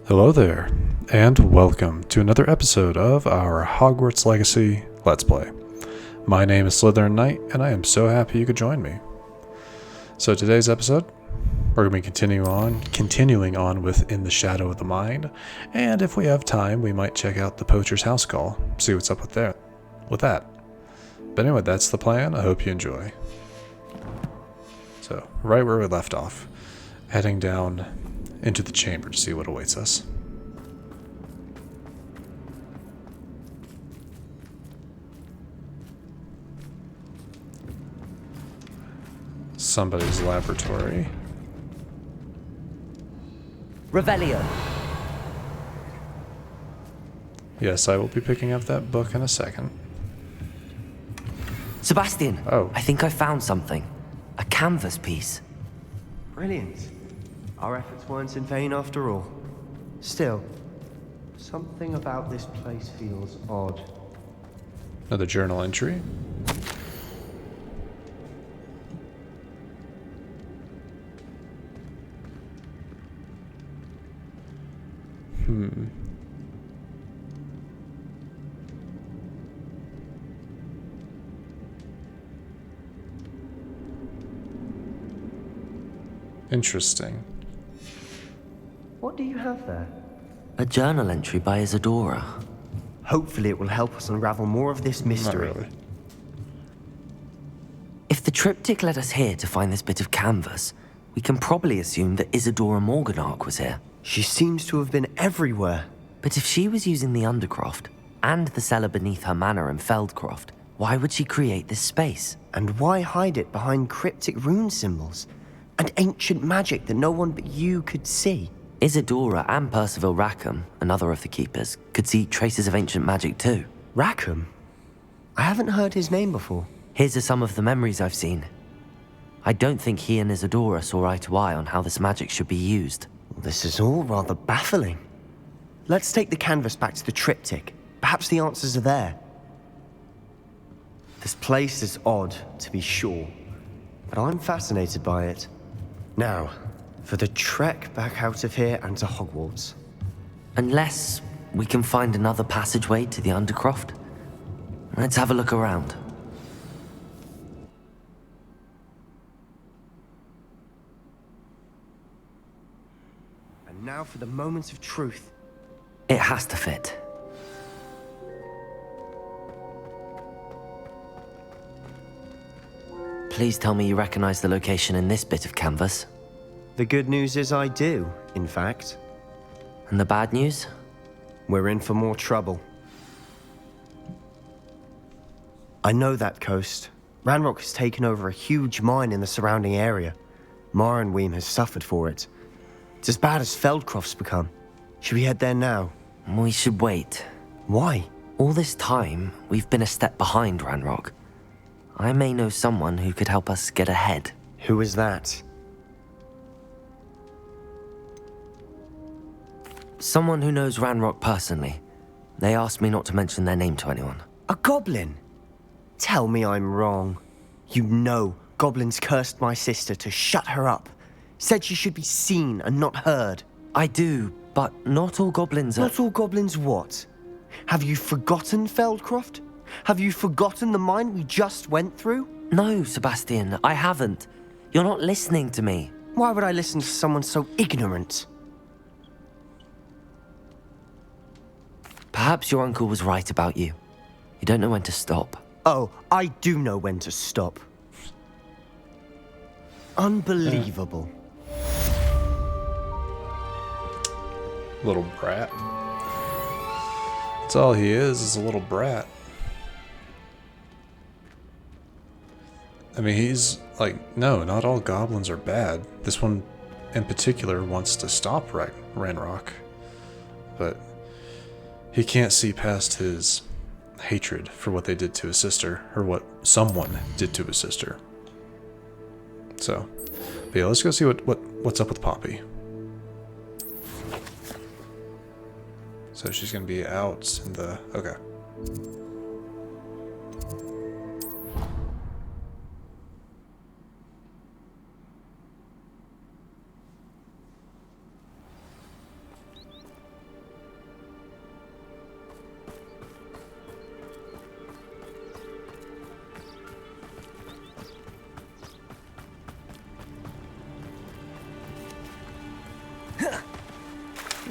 Hello there, and welcome to another episode of our Hogwarts Legacy Let's Play. My name is Slytherin Knight, and I am so happy you could join me. So today's episode, we're going to be continuing on with In the Shadow of the Mind, and if we have time, we might check out the Poacher's House Call, see what's up with that. But anyway, that's the plan. I hope you enjoy. So, right where we left off, heading down into the chamber to see what awaits us. Somebody's laboratory. Revelio. Yes, I will be picking up that book in a second. Sebastian. Oh. I think I found something. A canvas piece. Brilliant. Our efforts weren't in vain after all. Still, something about this place feels odd. Another journal entry. Interesting. What do you have there? A journal entry by Isadora. Hopefully it will help us unravel more of this mystery. Not really. If the triptych led us here to find this bit of canvas, we can probably assume that Isadora Morganach was here. She seems to have been everywhere. But if she was using the Undercroft, and the cellar beneath her manor in Feldcroft, why would she create this space? And why hide it behind cryptic rune symbols? And ancient magic that no one but you could see? Isadora and Percival Rackham, another of the keepers, could see traces of ancient magic too. Rackham? I haven't heard his name before. His are some of the memories I've seen. I don't think he and Isadora saw eye to eye on how this magic should be used. This is all rather baffling. Let's take the canvas back to the triptych. Perhaps the answers are there. This place is odd, to be sure, but I'm fascinated by it. Now, for the trek back out of here and to Hogwarts. Unless we can find another passageway to the Undercroft. Let's have a look around. And now for the moment of truth. It has to fit. Please tell me you recognize the location in this bit of canvas. The good news is I do, in fact. And the bad news? We're in for more trouble. I know that coast. Ranrock has taken over a huge mine in the surrounding area. Marrenweem has suffered for it. It's as bad as Feldcroft's become. Should we head there now? We should wait. Why? All this time, we've been a step behind Ranrock. I may know someone who could help us get ahead. Who is that? Someone who knows Ranrock personally. They asked me not to mention their name to anyone. A goblin? Tell me I'm wrong. You know goblins cursed my sister to shut her up. Said she should be seen and not heard. I do, but not all goblins are... Not all goblins what? Have you forgotten Feldcroft? Have you forgotten the mine we just went through? No, Sebastian, I haven't. You're not listening to me. Why would I listen to someone so ignorant? Perhaps your uncle was right about you. You don't know when to stop. Oh, I do know when to stop. Unbelievable. Little brat. That's all he is a little brat. I mean, he's like, no, not all goblins are bad. This one in particular wants to stop Ranrock. But he can't see past his hatred for what they did to his sister, or what someone did to his sister. So, but yeah, let's go see what's up with Poppy. So she's gonna be out in the... okay.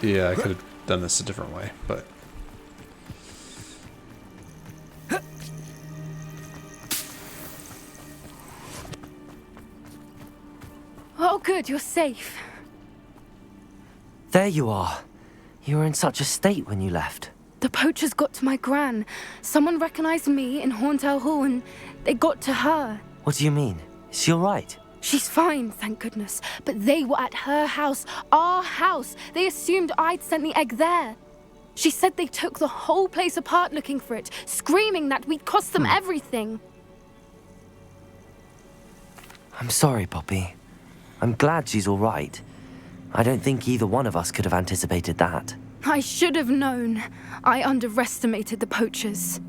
Yeah, I could have done this a different way, but... Oh, good, you're safe. There you are. You were in such a state when you left. The poachers got to my gran. Someone recognized me in Horntail Hall and they got to her. What do you mean? Is she alright? She's fine, thank goodness. But they were at her house, our house. They assumed I'd sent the egg there. She said they took the whole place apart looking for it, screaming that we'd cost them everything. I'm sorry, Poppy. I'm glad she's alright. I don't think either one of us could have anticipated that. I should have known. I underestimated the poachers.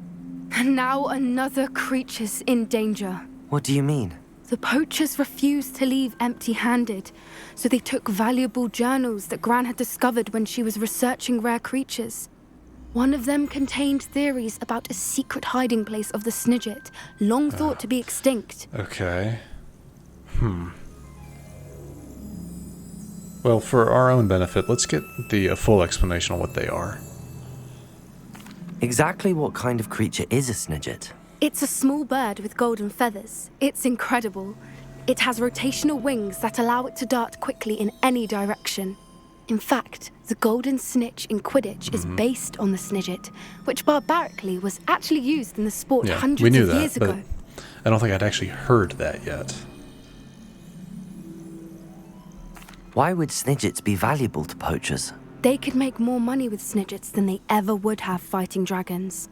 And now another creature's in danger. What do you mean? The poachers refused to leave empty-handed, so they took valuable journals that Gran had discovered when she was researching rare creatures. One of them contained theories about a secret hiding place of the Snidget, long thought to be extinct. Okay. Well, for our own benefit, let's get the full explanation on what they are. Exactly what kind of creature is a Snidget? It's a small bird with golden feathers. It's incredible. It has rotational wings that allow it to dart quickly in any direction. In fact, the golden snitch in Quidditch is based on the Snidget, which barbarically was actually used in the sport Yeah, hundreds we knew of that, years but ago. I don't think I'd actually heard that yet. Why would Snidgets be valuable to poachers? They could make more money with Snidgets than they ever would have fighting dragons.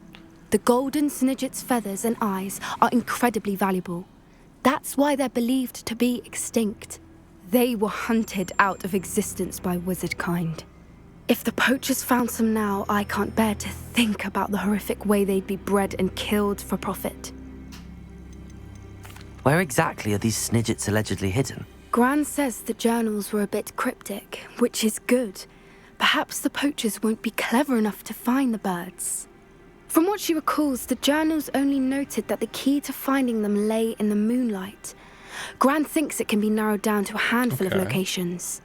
The golden Snidget's feathers and eyes are incredibly valuable. That's why they're believed to be extinct. They were hunted out of existence by wizard kind. If the poachers found some now, I can't bear to think about the horrific way they'd be bred and killed for profit. Where exactly are these Snidgets allegedly hidden? Gran says the journals were a bit cryptic, which is good. Perhaps the poachers won't be clever enough to find the birds. From what she recalls, the journals only noted that the key to finding them lay in the moonlight. Gran thinks it can be narrowed down to a handful of locations.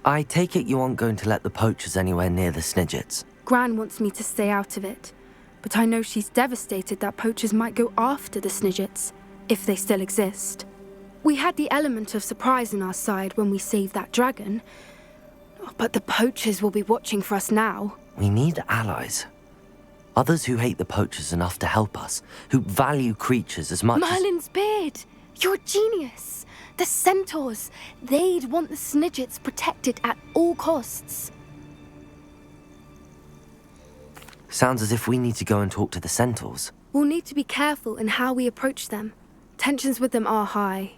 I take it you aren't going to let the poachers anywhere near the Snidgets. Gran wants me to stay out of it, but I know she's devastated that poachers might go after the Snidgets, if they still exist. We had the element of surprise on our side when we saved that dragon, but the poachers will be watching for us now. We need allies. Others who hate the poachers enough to help us, who value creatures as much Merlin's beard! You're a genius! The centaurs! They'd want the Snidgets protected at all costs. Sounds as if we need to go and talk to the centaurs. We'll need to be careful in how we approach them. Tensions with them are high.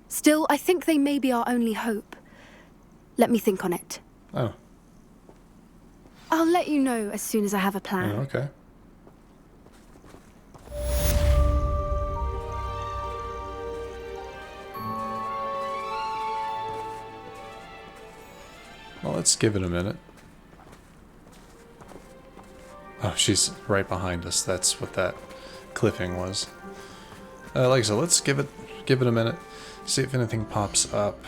Still, I think they may be our only hope. Let me think on it. Oh. I'll let you know as soon as I have a plan. Oh, okay. Well, let's give it a minute. Oh, she's right behind us. That's what that clipping was. Like I said, let's give it a minute. See if anything pops up.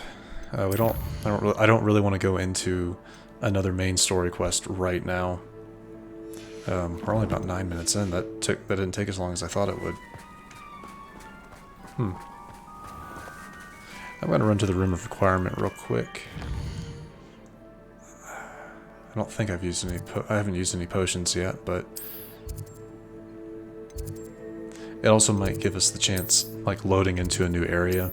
I don't really want to go into another main story quest right now. We're only about 9 minutes in. That didn't take as long as I thought it would. I'm gonna run to the room of requirement real quick. I don't think I've used any. I haven't used any potions yet, but it also might give us the chance, like loading into a new area,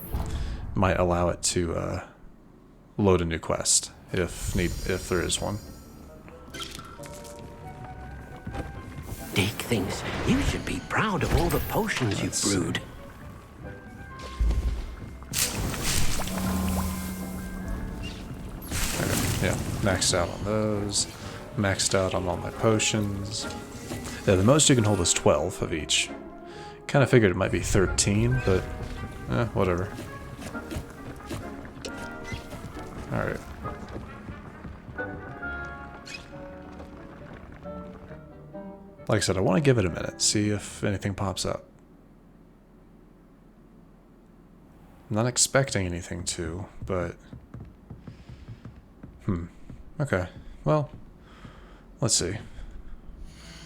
might allow it to load a new quest if there is one. Dick thinks you should be proud of all the potions you've brewed. Yeah, maxed out on those. Maxed out on all my potions. Yeah, the most you can hold is 12 of each. Kind of figured it might be 13, but whatever. Alright. Like I said, I want to give it a minute, see if anything pops up. I'm not expecting anything to, but Okay. Well, let's see.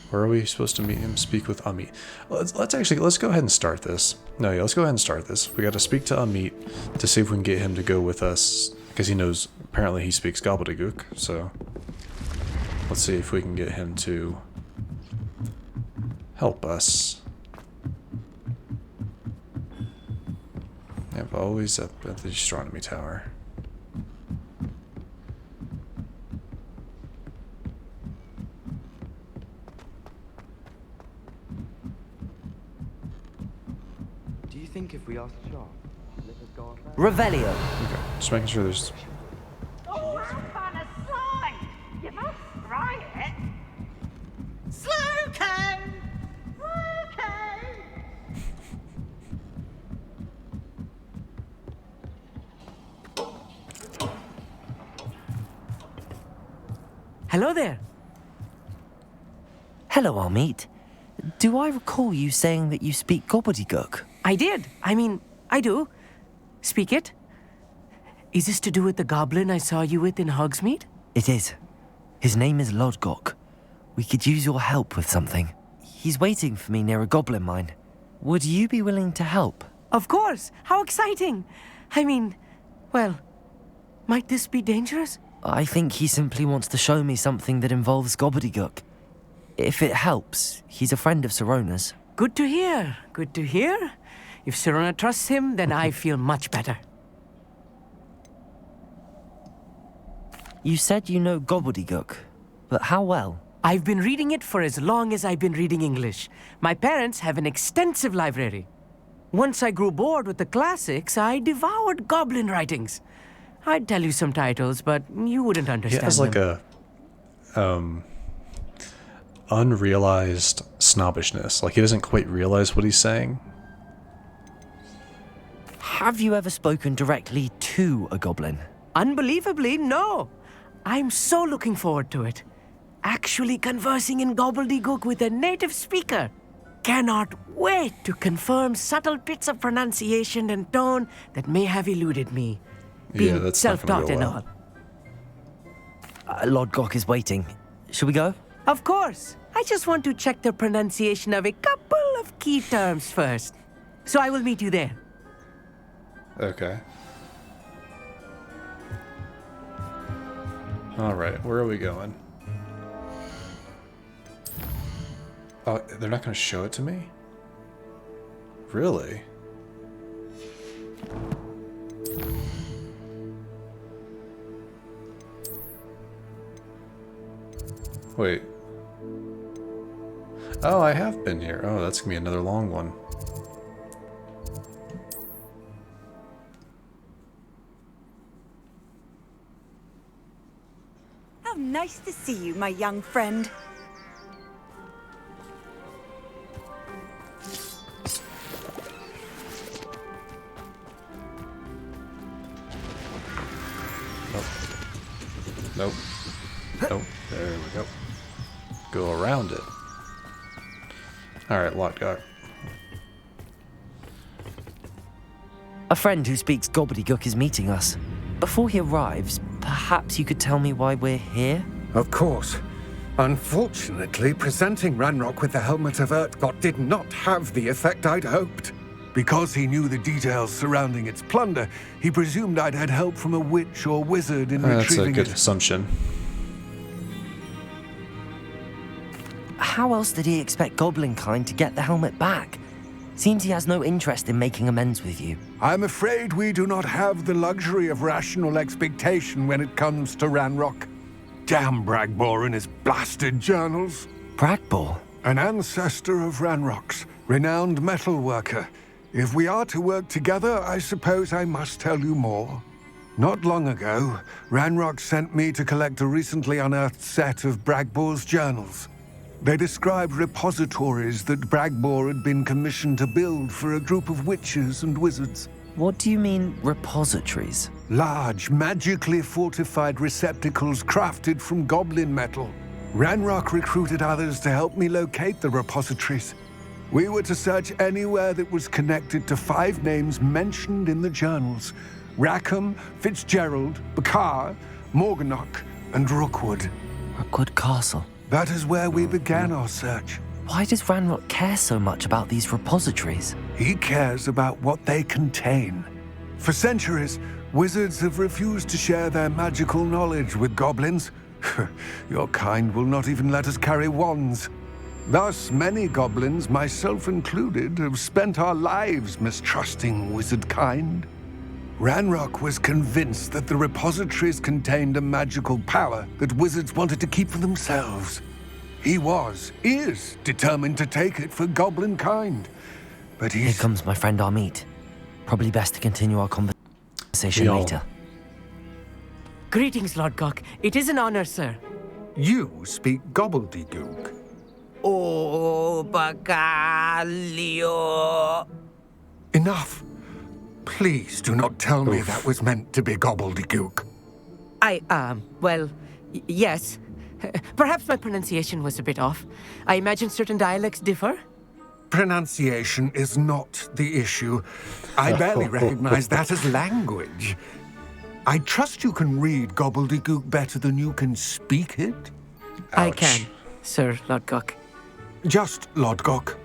Where are we supposed to meet him? Speak with Amit. Let's go ahead and start this. No, yeah, let's go ahead and start this. We got to speak to Amit to see if we can get him to go with us, because he knows, apparently he speaks gobbledygook, so let's see if we can get him to help us. Yep, always up at the astronomy tower. Do you think if we ask Sharp, let us go off that? Revelio. Okay, just making sure there's... Oh, how fun a slide! You must try it. Slow cone! Slow cone! Hello there. Hello, Amit. Do I recall you saying that you speak gobbledygook? I did. I do. Speak it. Is this to do with the goblin I saw you with in Hogsmeade? It is. His name is Lodgok. We could use your help with something. He's waiting for me near a goblin mine. Would you be willing to help? Of course. How exciting. Well, might this be dangerous? I think he simply wants to show me something that involves gobbledygook. If it helps, he's a friend of Sirona's. Good to hear. Good to hear. If Sirona trusts him, then I feel much better. You said you know gobbledygook, but how well? I've been reading it for as long as I've been reading English. My parents have an extensive library. Once I grew bored with the classics, I devoured goblin writings. I'd tell you some titles, but you wouldn't understand He has like them. a unrealized snobbishness. Like he doesn't quite realize what he's saying. Have you ever spoken directly to a goblin? Unbelievably, no. I'm so looking forward to it. Actually conversing in gobbledygook with a native speaker. Cannot wait to confirm subtle bits of pronunciation and tone that may have eluded me. Yeah, Being that's not gonna self-taught go and well. all. Lodgok is waiting. Shall we go? Of course. I just want to check the pronunciation of a couple of key terms first. So I will meet you there. Okay. Alright, where are we going? Oh, they're not going to show it to me? Really? Wait. Oh, I have been here. Oh, that's going to be another long one. How nice to see you, my young friend. Nope. Nope. There we go. Go around it. Alright, Lodgok. A friend who speaks gobbledygook is meeting us. Before he arrives, perhaps you could tell me why we're here? Of course. Unfortunately, presenting Ranrock with the Helmet of Urtkot did not have the effect I'd hoped. Because he knew the details surrounding its plunder, he presumed I'd had help from a witch or wizard in That's a retrieving good it. assumption. How else did he expect Goblinkind to get the helmet back? Seems he has no interest in making amends with you. I'm afraid we do not have the luxury of rational expectation when it comes to Ranrock. Damn Bragbor and his blasted journals. Bragbor? An ancestor of Ranrock's, renowned metalworker. If we are to work together, I suppose I must tell you more. Not long ago, Ranrock sent me to collect a recently unearthed set of Bragbor's journals. They described repositories that Bragbor had been commissioned to build for a group of witches and wizards. What do you mean, repositories? Large, magically fortified receptacles crafted from goblin metal. Ranrock recruited others to help me locate the repositories. We were to search anywhere that was connected to 5 names mentioned in the journals: Rackham, Fitzgerald, Bakar, Morganach, and Rookwood. Rookwood Castle. That is where we began our search. Why does Ranrock care so much about these repositories? He cares about what they contain. For centuries, wizards have refused to share their magical knowledge with goblins. Your kind will not even let us carry wands. Thus, many goblins, myself included, have spent our lives mistrusting wizard kind. Ranrock was convinced that the repositories contained a magical power that wizards wanted to keep for themselves. He is determined to take it for goblin kind. But Here comes my friend Amit. Probably best to continue our conversation later. Greetings, Lord Gok. It is an honor, sir. You speak gobbledygook. Oh, Bagalio. Enough. Please do not tell me that was meant to be gobbledygook. Yes. Perhaps my pronunciation was a bit off. I imagine certain dialects differ. Pronunciation is not the issue. I barely recognize that as language. I trust you can read gobbledygook better than you can speak it? I can, Sir Lord Gok. Just Lord Gok.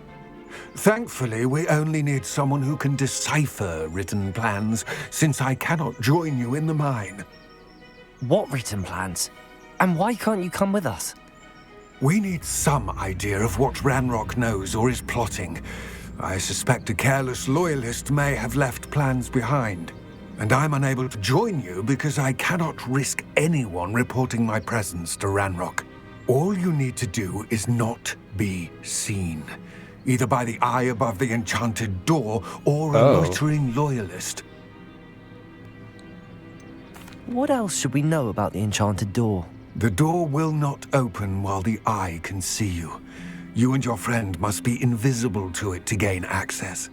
Thankfully, we only need someone who can decipher written plans, since I cannot join you in the mine. What written plans? And why can't you come with us? We need some idea of what Ranrock knows or is plotting. I suspect a careless loyalist may have left plans behind. And I'm unable to join you because I cannot risk anyone reporting my presence to Ranrock. All you need to do is not be seen, either by the eye above the enchanted door or a loitering loyalist. What else should we know about the enchanted door? The door will not open while the eye can see you. You and your friend must be invisible to it to gain access.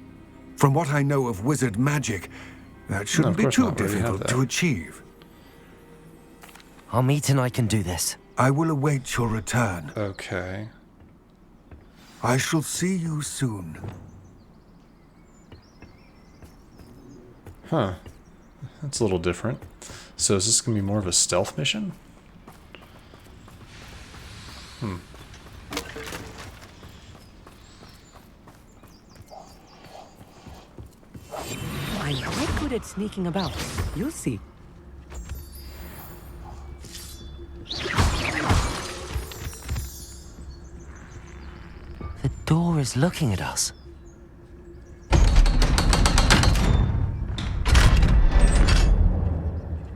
From what I know of wizard magic, that shouldn't be too difficult to achieve. Amit and I can do this. I will await your return. Okay. I shall see you soon. Huh. That's a little different. So is this going to be more of a stealth mission? I'm quite good at sneaking about. You'll see. The door is looking at us.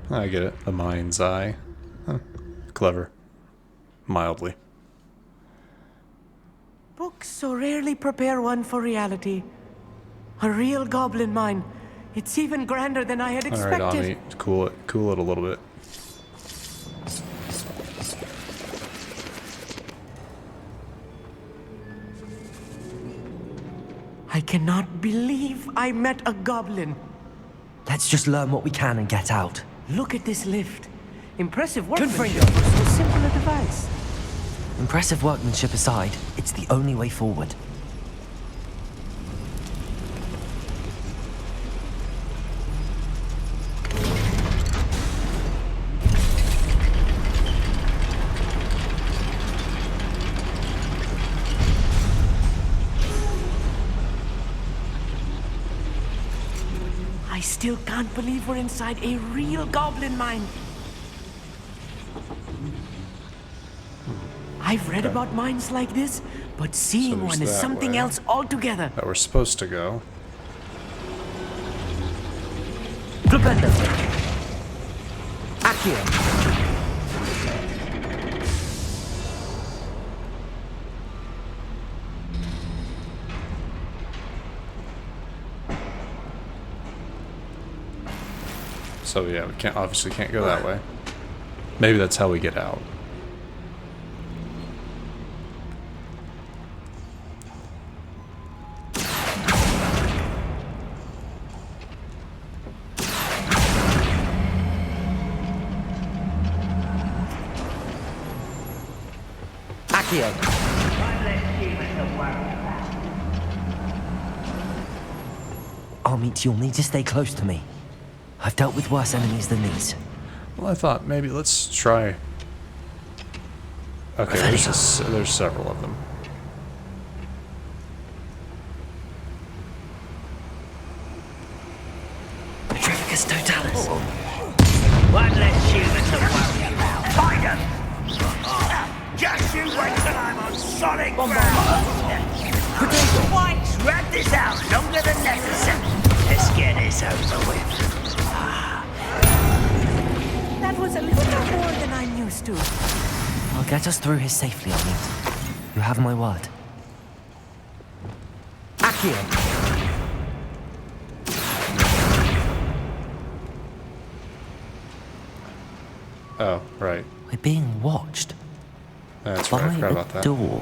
I get it. A mind's eye. Huh. Clever. Mildly. Books so rarely prepare one for reality. A real goblin mine. It's even grander than I had expected. All right, Ami, cool it. Cool it a little bit. I cannot believe I met a goblin. Let's just learn what we can and get out. Look at this lift. Impressive workmanship for so simple a device. Impressive workmanship aside, it's the only way forward. I still can't believe we're inside a real goblin mine. I've read about mines like this, but seeing one is something else altogether. That we're supposed to go. Flipendo. Accio. So yeah, we obviously can't go that way. Maybe that's how we get out. Accio. Amit, you'll need to stay close to me. I've dealt with worse enemies than these. Well, I thought maybe let's try. Okay, there's several of them. Petrificus totalis. One less human to worry about. Find him! Just you wait till I'm on solid ground! Twice, wrap this out longer than necessary. Let's get this over with. That was a little more than I'm used to. I'll get us through here safely, Amit. You have my word. Accio. Oh, right. We're being watched. That's right. I forgot about that. Door.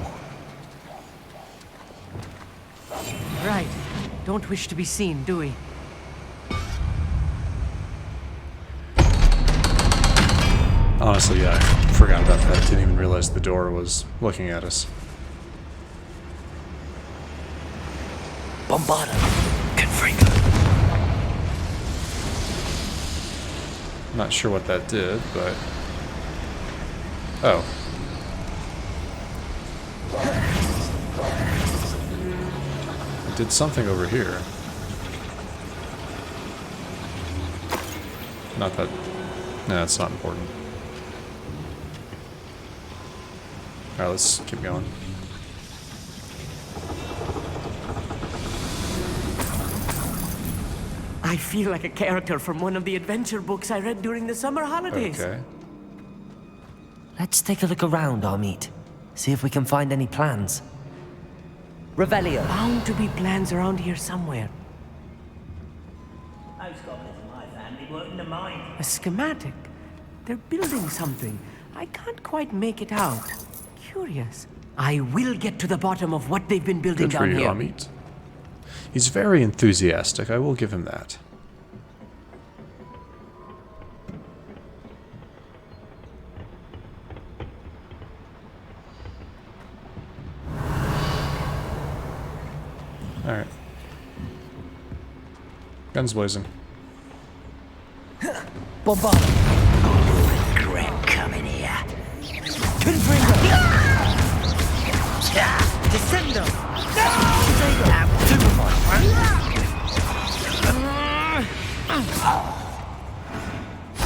Right. Don't wish to be seen, do we? Honestly, yeah, I forgot about that. Didn't even realize the door was looking at us. Bombarda. Confringo. Not sure what that did, but... Oh. It did something over here. Not that... No, it's not important. Alright, let's keep going. I feel like a character from one of the adventure books I read during the summer holidays. Okay. Let's take a look around, Amit. See if we can find any plans. Revelio. Bound to be plans around here somewhere. Most goblins in my family work in the mine. A schematic. They're building something. I can't quite make it out. Curious. I will get to the bottom of what they've been building Good for down you, here. Amit. He's very enthusiastic, I will give him that. Alright. Guns blazing. Bombarda. Regret coming here. Confringo. Descendo.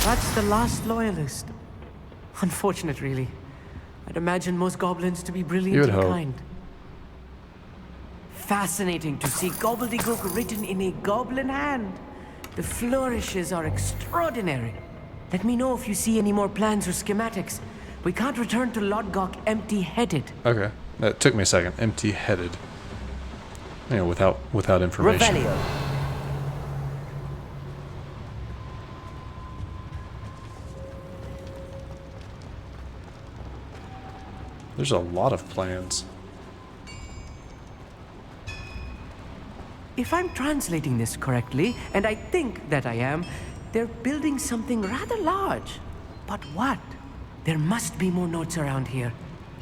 That's the last loyalist. Unfortunate, really. I'd imagine most goblins to be brilliant You'd and hope. kind. Fascinating to see gobbledygook written in a goblin hand. The flourishes are extraordinary. Let me know if you see any more plans or schematics. We can't return to Lodgok empty-headed. Okay. That took me a second. Empty-headed. You know, without information. Revelio. There's a lot of plans. If I'm translating this correctly, and I think that I am, they're building something rather large. But what? There must be more notes around here.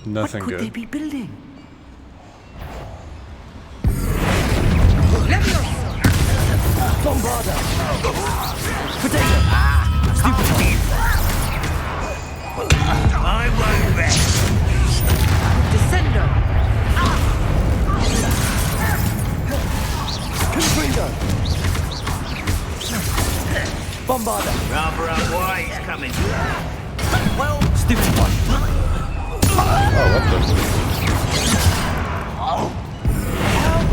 Nothing what could good. they be building? Bombarda. Potato. Stupid. I won't rest. Descendo. Confringo. Bombarda. Rather unwise coming. Well, stupid one. Oh, what the...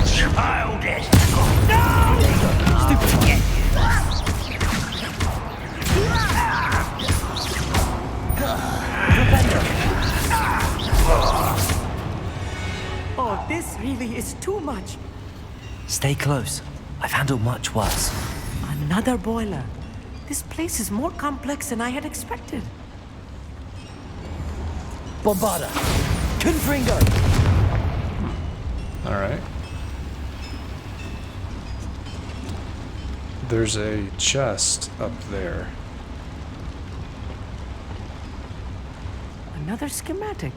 Childish. Stupid one. Oh, this really is too much. Stay close. I've handled much worse. Another boiler. This place is more complex than I had expected. Bombarda. Confringo. Alright. There's a chest up there. Another schematic.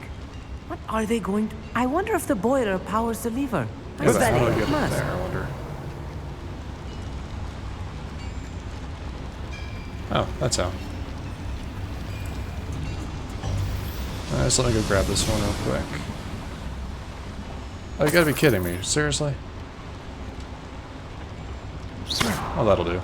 What are they going to... I wonder if the boiler powers the lever. Yeah, but how do I It get up must. there, I wonder? Oh, that's how. Alright, so let me go grab this one real quick. Oh, you gotta be kidding me. Seriously? Oh, that'll do.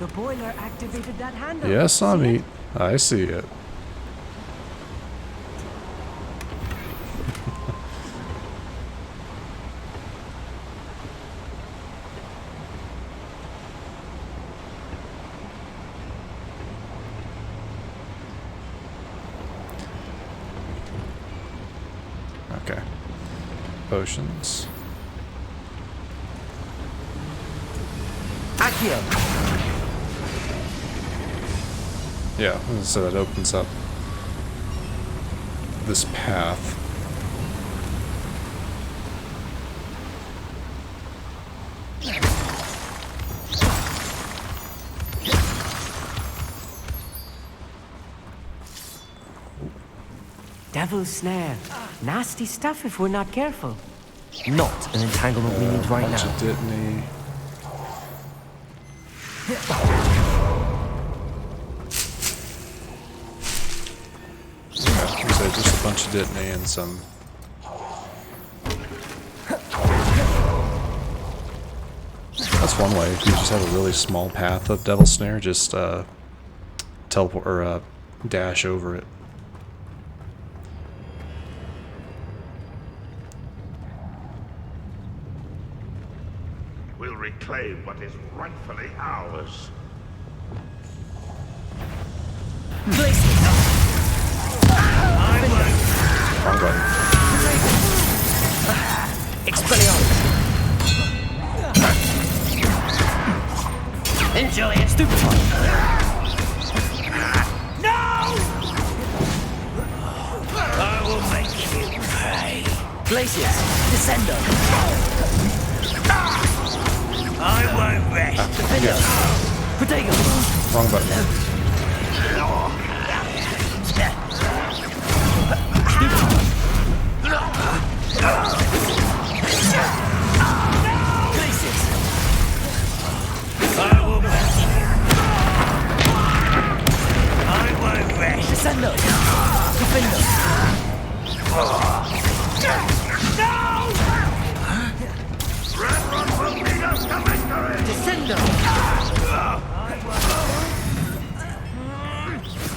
The boiler activated that handle. Yes, I'm See it? eat. I see it. Okay. Potions. Accio! Yeah, so that opens up this path. Devil's snare. Nasty stuff if we're not careful. Not an entanglement we need right Bunch now. of Dittany. Yeah, so just a bunch of Dittany and some. That's one way. If you just have a really small path of Devil's Snare, just teleport or dash over it. We'll reclaim what is rightfully ours. Wrong button. Expelliarmus! Enjoy it! Stupefy! No! I will make you pay. Glacius! Descendo! I won't rest. Defender! Protego! Wrong button. Glacius! I will make you. I won't rest. Descendo! Defender! Ranrock will lead us to victory. Descendo!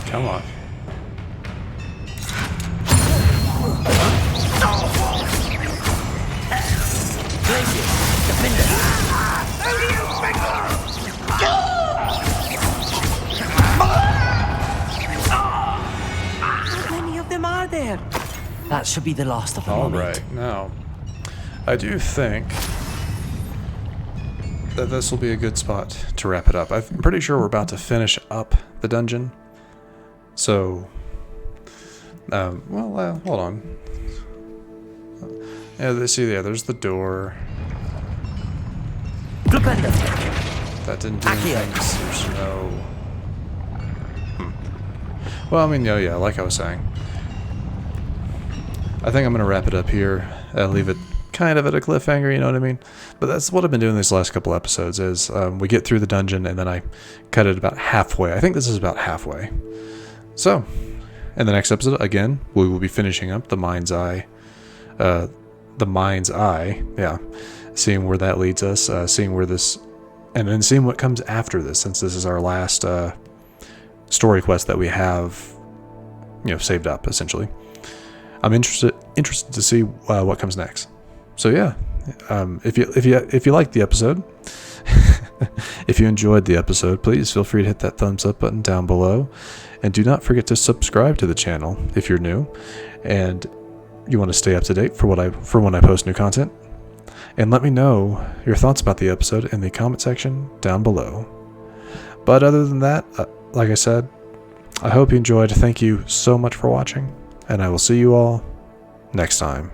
Come on. Glacius! Defender! How many of them are there? That should be the last of them. Alright, now, I do think that this will be a good spot to wrap it up. I'm pretty sure we're about to finish up the dungeon. So, hold on. Yeah, there's the door. Glupendo! That didn't do Accio. anything, 'cause there's no... Well, I mean, yeah, like I was saying. I think I'm going to wrap it up here. Leave it kind of at a cliffhanger, you know what I mean? But that's what I've been doing these last couple episodes, is we get through the dungeon and then I cut it about halfway. I think this is about halfway. So, in the next episode, again, we will be finishing up the Mind's Eye. Yeah. Seeing where that leads us, seeing where this... And then seeing what comes after this, since this is our last story quest that we have, saved up, essentially. I'm interested to see what comes next. So yeah, if you liked the episode, if you enjoyed the episode, please feel free to hit that thumbs up button down below, and do not forget to subscribe to the channel if you're new, and you want to stay up to date for when I post new content. And let me know your thoughts about the episode in the comment section down below. But other than that, like I said, I hope you enjoyed. Thank you so much for watching, and I will see you all next time.